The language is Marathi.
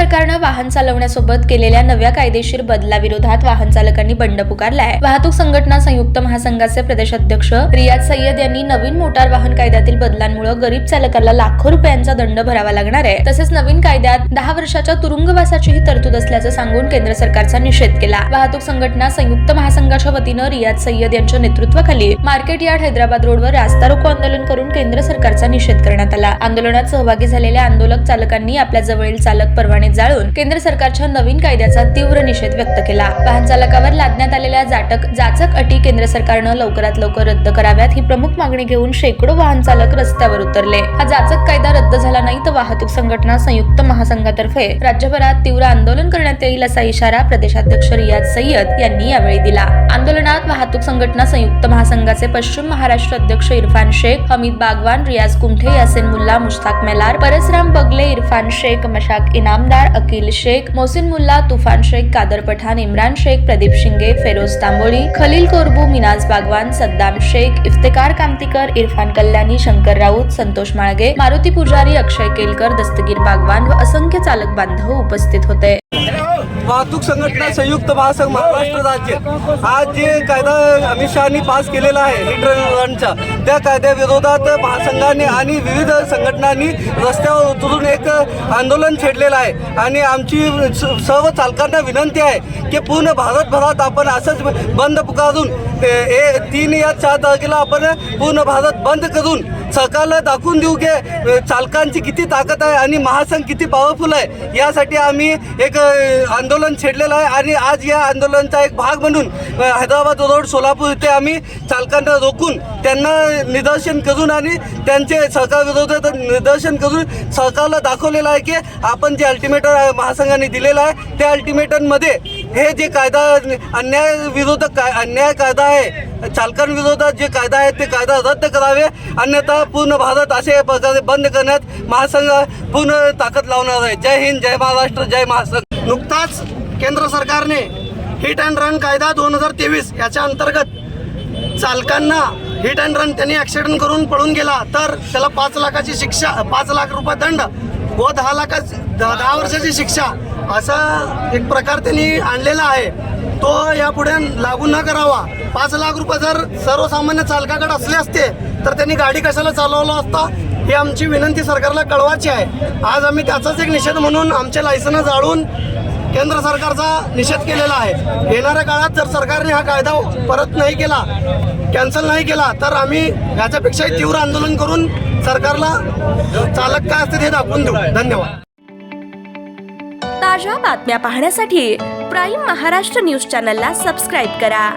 सरकारनं वाहन चालवण्यासोबत केलेल्या नव्या कायदेशीर बदलाविरोधात वाहन चालकांनी बंड पुकारलाय। वाहतूक संघटना संयुक्त महासंघाचे प्रदेशाध्यक्ष रियाज सय्यद यांनी नवीन मोटार वाहन कायद्यातील बदलांमुळे गरीब चालकाला लाखो रुपयांचा दंड भरावा लागणार आहे, तसेच नवीन कायद्यात 10 वर्षाच्या तुरुंगवासाचीही तरतूद असल्याचं सांगून केंद्र सरकारचा निषेध केला। वाहतूक संघटना संयुक्त महासंघाच्या वतीनं रियाज सय्यद यांच्या नेतृत्वाखाली मार्केट यार्ड हैदराबाद रोडवर रास्ता रोको आंदोलन करून केंद्र सरकारचा निषेध करण्यात आला। आंदोलनात सहभागी झालेल्या आंदोलक चालकांनी आपल्या जवळील चालक परवाने जाळून केंद्र सरकारच्या नवीन कायद्याचा तीव्र निषेध व्यक्त केला। वाहन चालकावर लादण्यात आलेल्या जाचक अटी केंद्र सरकारनं लवकरात लवकर रद्द कराव्यात ही प्रमुख मागणी घेऊन शेकडो वाहन चालक रस्त्यावर उतरले। हा जाचक कायदा रद्द झाला नाही तर वाहतूक संघटना संयुक्त महासंघातर्फे राज्यभरात तीव्र आंदोलन करण्यात येईल असा इशारा प्रदेशाध्यक्ष रियाज सय्यद यांनी यावेळी दिला। आंदोलनात वाहतूक संघटना संयुक्त महासंघाचे पश्चिम महाराष्ट्र अध्यक्ष इरफान शेख, हमीद बागवान, रियाज कुंठे, यासिन मुल्ला, मुश्ताक मेलार, परसराम बगले, इरफान शेख, मशाक इनामदार, अकील शेख, मोहसिन मुल्ला, तुफान शेख, कादर पठाण, इम्रान शेख, प्रदीप शिंगे, फेरोज तांबोळी, खलील कोरबू, मिनाज बागवान, सद्दाम शेख, इफ्तिकार कामतीकर, इरफान कल्याणी, शंकर राऊत, संतोष माळगे, मारुती पुजारी, अक्षय केलकर, दस्तगीर बागवान व असंख्य चालक बांधव उपस्थित होते। वाहतूक संघटना संयुक्त महासंघ महाराष्ट्र राज्य आज जे कायदा अमित शहानी पास केलेला आहे हिट रनचा, त्या कायद्याविरोधात महासंघाने आणि विविध संघटनांनी रस्त्यावर उतरून एक आंदोलन छेडलेलं आहे आणि आमची सर्व चालकांना विनंती आहे की पूर्ण भारतभरात आपण असंच बंद पुकारून 3 या 4 तारखेला आपण पूर्ण भारत बंद करून सरकारला दाखवून देऊ की चालकांची किती ताकद आहे आणि महासंघ किती पॉवरफुल आहे। यासाठी आम्ही एक आंदोलन छेडलेलं आहे आणि आज या आंदोलनाचा एक भाग म्हणून हैदराबाद रोड सोलापूर इथे आम्ही चालकांना रोखून त्यांना निदर्शन करून आणि त्यांचे सरकारविरोधात निदर्शन करून सरकारला दाखवलेलं आहे की आपण जे अल्टिमेटम महासंघाने दिलेलं आहे त्या अल्टिमेटममध्ये हे जे कायदा अन्याय कायदा आहे, चालकांविरोधात जे कायदा आहे ते कायदा रद्द करावे, अन्यथा पूर्ण भारत अशा प्रकारे बंद करण्यात महासंघ पूर्ण ताकद लावणार आहे। जय हिंद, जय महाराष्ट्र, जय महासंघ। नुकताच केंद्र सरकारने हिट अँड रन कायदा 2023 याच्या अंतर्गत चालकांना हिट अँड रन त्यांनी ॲक्सिडेंट करून पळून गेला तर त्याला 5 लाखाची शिक्षा, 5 लाख रुपये दंड व 10 वर्षाची शिक्षा असा एक प्रकार त्यांनी आणलेला आहे। तो यापुढे लागू न करावा। 5 लाख रुपये जर सर्वसामान्य चालकाकडे असले असते तर त्यांनी गाडी कशाला चालवलं असता ही आमची विनंती सरकारला कळवायची आहे। आज आम्ही त्याचाच एक निषेध म्हणून आमचे लायसन्स जाळून केंद्र सरकारचा निषेध केलेला आहे। येणाऱ्या काळात जर सरकारने हा कायदा परत नाही केला, कॅन्सल नाही केला तर आम्ही याच्यापेक्षाही तीव्र आंदोलन करून सरकारला चालक काय असते ते दाखवून देऊ। धन्यवाद। ताज्या बातम्या पाहण्यासाठी प्राईम महाराष्ट्र न्यूज चॅनलला सबस्क्राईब करा।